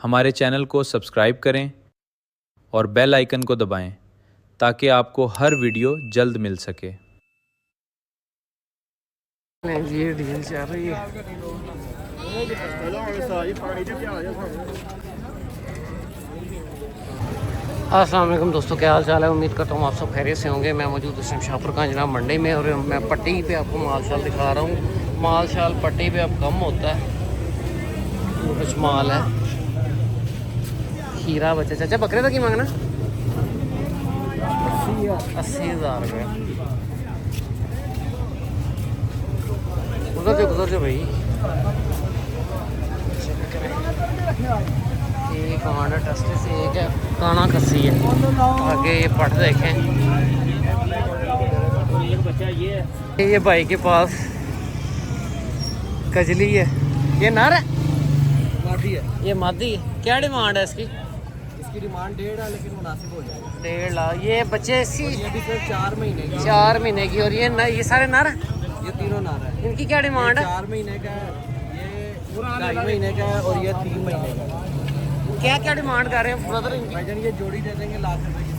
हमारे चैनल को सब्सक्राइब करें और बेल आइकन को दबाएं ताकि आपको हर वीडियो जल्द मिल सके। जी डील चल रही है। अस्सलाम वालेकुम दोस्तों, क्या हाल चाल है। उम्मीद करता हूँ आप सब खैरियत से होंगे। मैं मौजूद इस टाइम शाहपुर का जनाब मंडी में और मैं पट्टी पे आपको माल शाल दिखा रहा हूँ। माल शाल पट्टी पे अब कम होता है, कुछ माल है। खीरा बच्चे चाचा बकरे का की मांगना 80,000 रुपये। गुजर जो भाई। एक आंडा टेस्ट से एक है काना कस्सी है। आगे ये पट देखें, ये भाई के पास कजली है। ये नर है मादी है, ये मादी है। क्या डिमांड है इसकी? इसकी डिमांड 1.5 है लेकिन मुनासिब हो जाएगा 1.5 लाख। ये बच्चे इसकी ये भी सिर्फ 4 महीने की। 4 महीने की। और ये सारे नर है? ये तीनों नर है। इनकी क्या डिमांड है? 4 महीने का है, ये 2.5 महीने का है और ये 3 महीने का है। क्या क्या डिमांड कर रहे हैं ब्रदर इनकी? भाईजान ये जोड़ी दे देंगे लाख रुपए की।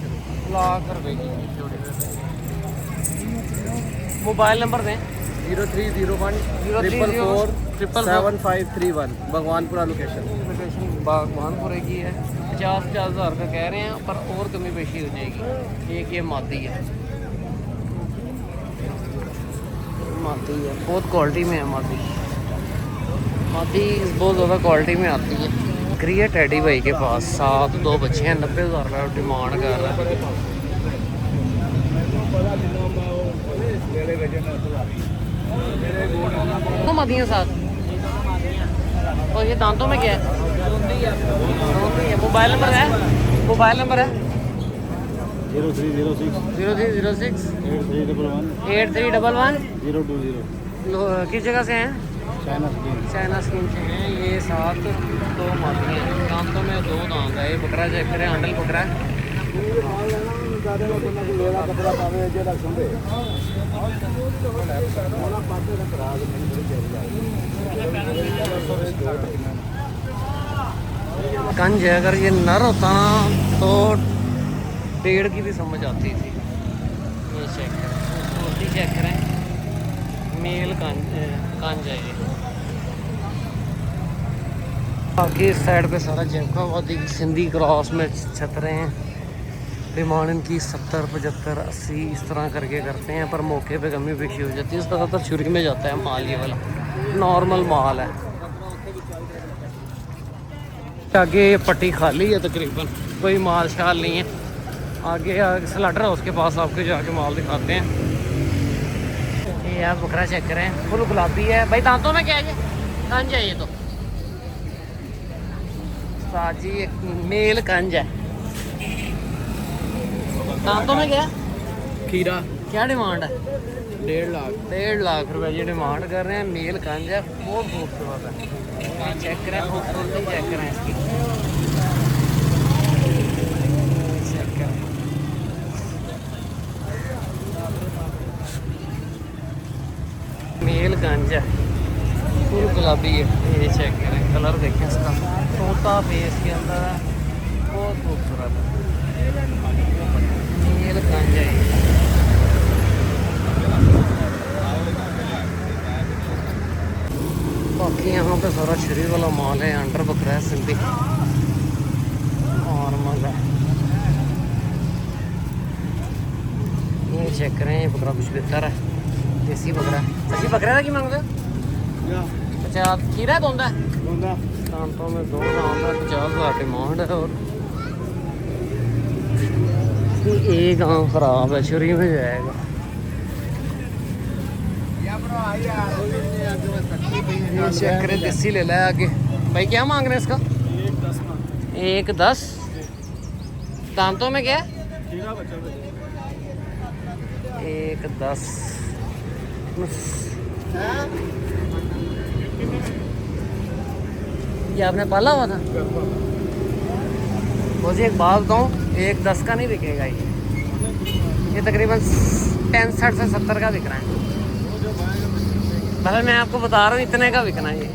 लाख रुपए की जोड़ी दे देंगे। मोबाइल नंबर दें 0301 444 7531। भगवानपुरा लोकेशन भगवानपुरा की है। 50,000 का कह रहे हैं, पर और कमी पेशी हो जाएगी। एक ये मादी है, मादी है बहुत क्वालिटी में है। मादी बहुत ज़्यादा क्वालिटी में आती है। बकरी है टैडी भाई के पास 7 2 बच्चे हैं। 90,000 रुपये डिमांड कर रहा है। तो मदियाँ साथ और ये दांतों में क्या है? मोबाइल नंबर है 0306 8311 020। किस जगह से हैं? चाइना स्कीम से हैं। ये 7 2 मादियाँ हैं। दांतों में 2 दांत है। ये बकरा चेक करें, हैंडल बकरा है। कंज है। अगर ये नर होता ना तो पेड़ की भी समझ आती थी। ये चेक करें, छोटी चेक करें, मेल कंज है ये। बाकी इस साइड पे सारा जैकाबादी सिंधी क्रॉस में छतरे हैं। डिमांड इनकी 70 75 80 इस तरह करके करते हैं, पर मौके पे कमी पेशी हो जाती है। ज़्यादातर छुरी में जाता है माल। ये वाला नॉर्मल माल है। आगे पट्टी खाली है, तकरीबन कोई माल शाल नहीं है। आगे स्लाटर हाउस के पास आपके जाके माल दिखाते हैं। ये आप बकरा चेक करें, फुल गुलाबी है भाई। दांतों में क्या है? कंज है ये तो साजी, एक मेल कंज है। दांतों में क्या? खीरा। क्या डिमांड है? 1.5 लाख रुपए ये डिमांड कर रहे हैं। मेल कंज है, बहुत खूबसूरत है। चेक करें, खूबसूरती चेक करें इसकी। चेक करें, मेल कंज है, फुल गुलाबी है। ये चेक करें, कलर देखें इसका, तोता फेस के अंदर है, बहुत खूबसूरत है। मेल कंज है। बाकी यहाँ पे सारा छुरी वाला माल है। अंडर बकरा है सिंधी नॉर्मल है। ये चेक करें, ये बकरा कुछ बेहतर है, देसी बकरा। सच्ची बकरा की मांगते हो? 50। खीरा कौन सा? दांतों में 2 दांत है। 50,000 डिमांड है। और एक आम खराब है, छुरी में जाएगा। चेक करें, देसी ले ला आगे भाई। क्या मांग रहे हैं इसका? 1.10। दांतों में क्या? 1.10। ये आपने पाला हुआ था? मुझे एक बात बताऊँ, 1.10 का नहीं बिकेगा ये तकरीबन 65 से 70 का बिक रहा है। मतलब मैं आपको बता रहा हूँ इतने का बिकना है ये।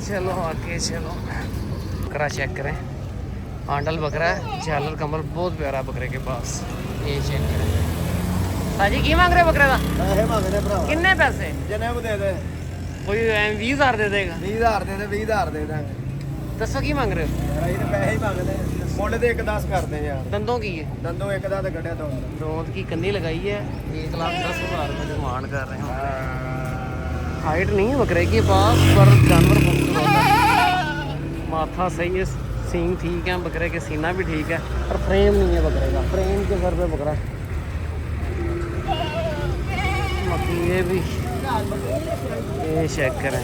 चलो आगे चलो। बकरा चेक करें, आंडल बकरा है, झालर कमल बहुत प्यारा है बकरे के पास। ये चेक करें। भाजी की मांग रहे बकरे का? ਪੈਸੇ ਮੰਗਦੇ ਭਰਾ किन्ने पैसे? ਜਿੰਨੇ ਕੋ ਦੇ ਦੇ कोई 20,000 दे देगा? 20000 ਦੇ ਦੇ 20000 ਦੇ ਦਾਂਗੇ दसो की मांग रहे हो? ਅਸੀਂ ਤਾਂ ਪੈਸੇ ਹੀ ਮੰਗਦੇ ਮੁੱਲ ਤੇ 1-10 ਕਰਦੇ ਯਾਰ दंदों की है? ਦੰਦੋਂ ਇੱਕ ਦਾ ਤੇ ਗੱਡਿਆ ਤੋਂ दोनों की कन्नी लगाई है, 1,10,000 रुपये डिमांड कर रहे हैं। हाइट नहीं है बकरे के पास, पर जानवर खूबसूरत है। माथा सही है, सींग ठीक है बकरे के, सीना भी ठीक है, और फ्रेम नहीं है बकरे का। फ्रेम के घर पे बकरा है। बाकी ये भी ये चेक करें।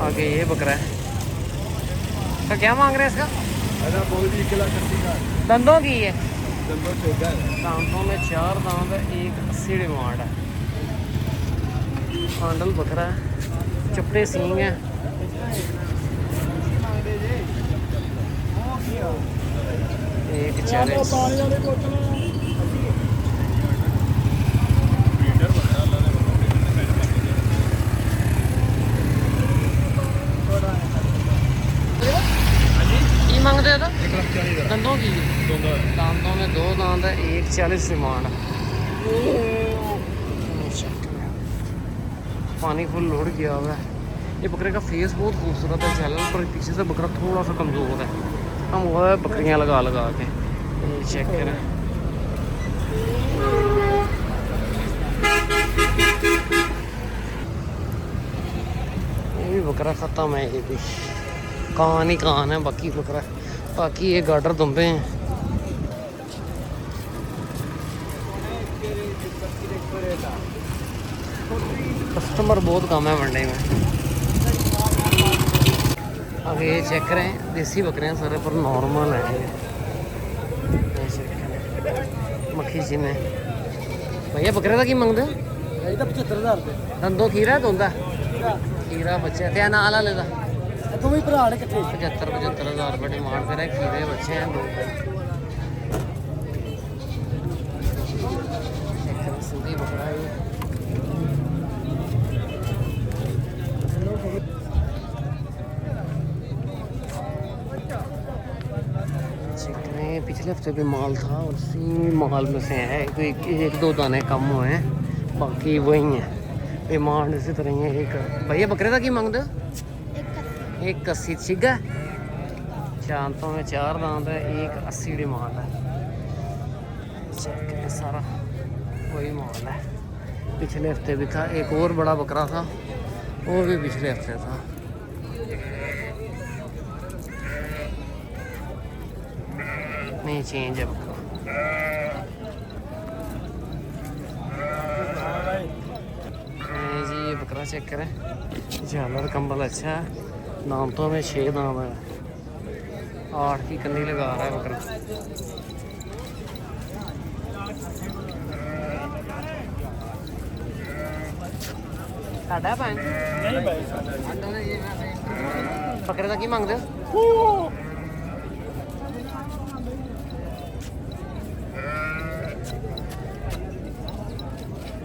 आगे ये बकरा है, तो क्या मांग रहे हैं इसका? ਇਹਦਾ ਬੋਲ ਵੀ 1,80,000 दंदों की है? ਦੰਦੋਂ ਚੋਗਾ दांतों में 4 दांत है, 1,80 डिमांड है। हांडल बकरा है, चपटे सींग है। एक 40। की मांगते हो? 1,40,000 दंदों की है? दांतों में 2 दांत है, 1,40 डिमांड है। पानी फुल लोड किया हुआ है। ये बकरे का फेस बहुत खूबसूरत है, झालर पर पीछे से बकरा थोड़ा सा कमज़ोर है। हम वो है बकरियां लगा लगा के। ये चेक करें। ये भी बकरा ख़त्म है, ये भी कान ही कान है, बाकी बकरा, बाकी ये गार्डर दुम्बे हैं। कस्टमर बहुत कम है मंडी में। आगे ये चेक करें, देसी बकरे हैं सारे, पर नॉर्मल है ये चेक करें। मक्खी चीने भैया बकरे का की मांगते हो? ਇਹ ਤਾਂ 75000 ਰੁਪਏ दंदों खीरा धोंदा खीरा बच्चा क्या नाल वाले का? ਦੋਵੇਂ ਭਰਾ ਨੇ ਇਕੱਠੇ 75,000 रुपये डिमांड करे। खीरे बच्चे हैं 2। सिंधी बकरा है। पिछले हफ्ते भी माल था, उसी माल में से है, तो एक दो दाने कम हुए हैं, बाकी वही हैं। डिमांड इसी तरह ही है। एक भैया बकरे का की मांगते हो? 1,80 ठीक है। शांतों में 4 दांत है, 1,80 डिमांड है। चेक करें, सारा वही माल है। पिछले हफ्ते भी था, एक और बड़ा बकरा था, वो भी पिछले हफ्ते था। नहीं चेंज है बकरा। जी ये बकरा चेक करें, झालर कंबल अच्छा है, दांतों में 6 दांत है, 8 की कन्नी लगा रहा है बकरा। साढ़ा पाँच बकरे का की मांगते हो?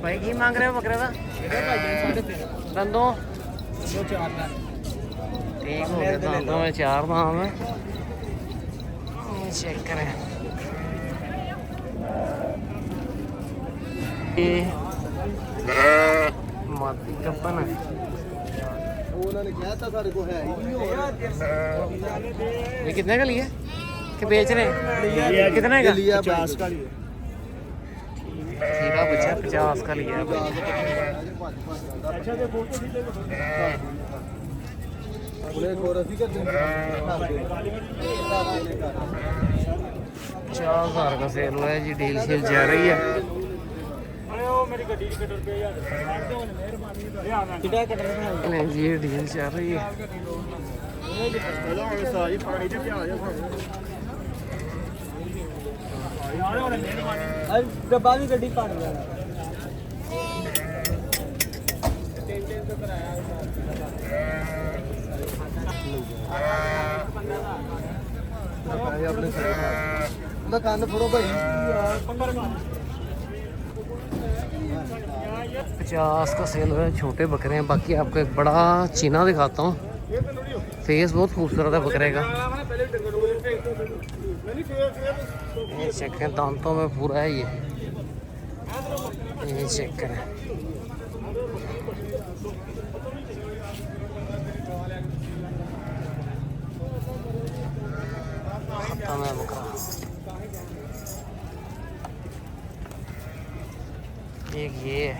भाई की मांग रहे हो बकरे का? दंदों ठीक हो गया, दांतों में 4 दांत है। चेक करें, ये माती कप्पन है। ਉਹਨਾਂ ਨੇ ਕਿਹਾ ਤਾਂ ਸਾਡੇ ਕੋਲ ਹੈ ਹੀ ਨਹੀਂ ਹੋਇਆ ये कितने का लिए कि बेच रहे हैं? कितने का? 50 का लिया खीरा बच्चा 50 का लिया। अच्छा देखो ਉਹਨੇ ਕੋਰ ਅਸੀਂ ਕਰ ਦਿੰਦੇ 50,000 का सेल हुआ है जी। डील शेल जा रही है। नहीं जी ये डील चल रही है। डब्बा भी गड्डी पाड़ गया अपने कान फड़ो भाई 50 का सेल हुआ है। छोटे बकरे हैं। बाकी आपको एक बड़ा चीना दिखाता हूँ। फेस बहुत खूबसूरत है बकरे का। ये चेक करें, दांतों में पूरा है ये चेक करें। खत्म है बकरा। एक ये है,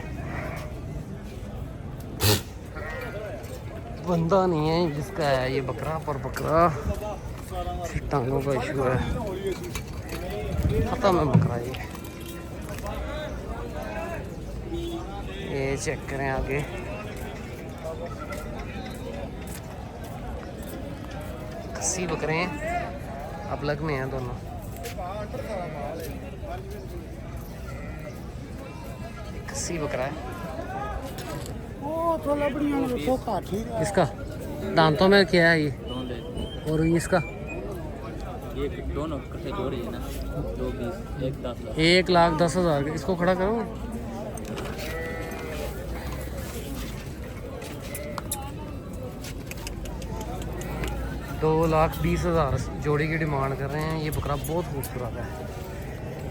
बंदा नहीं है जिसका है ये बकरा, पर बकरा टांगों का इशू है। खत्म है बकरा ये चेक करें आगे। कस्सी बकरे हैं, अब लग में हैं दोनों। कस्सी बकरा है इसका। दांतों में क्या है ये, और इसका ये दोनों इकट्ठे जोड़ी है ना, 2 20 1 10 1,10,000। इसको खड़ा करो। $2,20,000 जोड़ी की डिमांड कर रहे हैं। ये बकरा बहुत खूबसूरत है,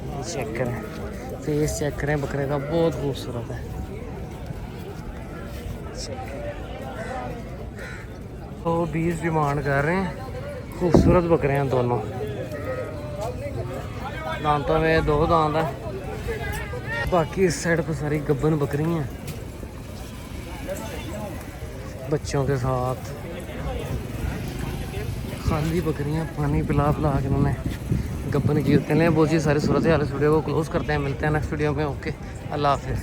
ये चेक करें, फेस चेक करें बकरे का, बहुत खूबसूरत है। 220 डिमांड कर रहे हैं। खूबसूरत बकरे हैं दोनों। दांतों में 2 दांत है। बाकी इस साइड पर सारी गब्बन बकरी हैं बच्चों के साथ। खाली बकरियां पानी पिला पिला के उन्होंने गब्बन की होते हैं। बहुत सी सारी सूरत हाल इस वीडियो को क्लोज करते हैं। मिलते हैं नेक्स्ट वीडियो में। ओके, अल्लाह हाफिज़।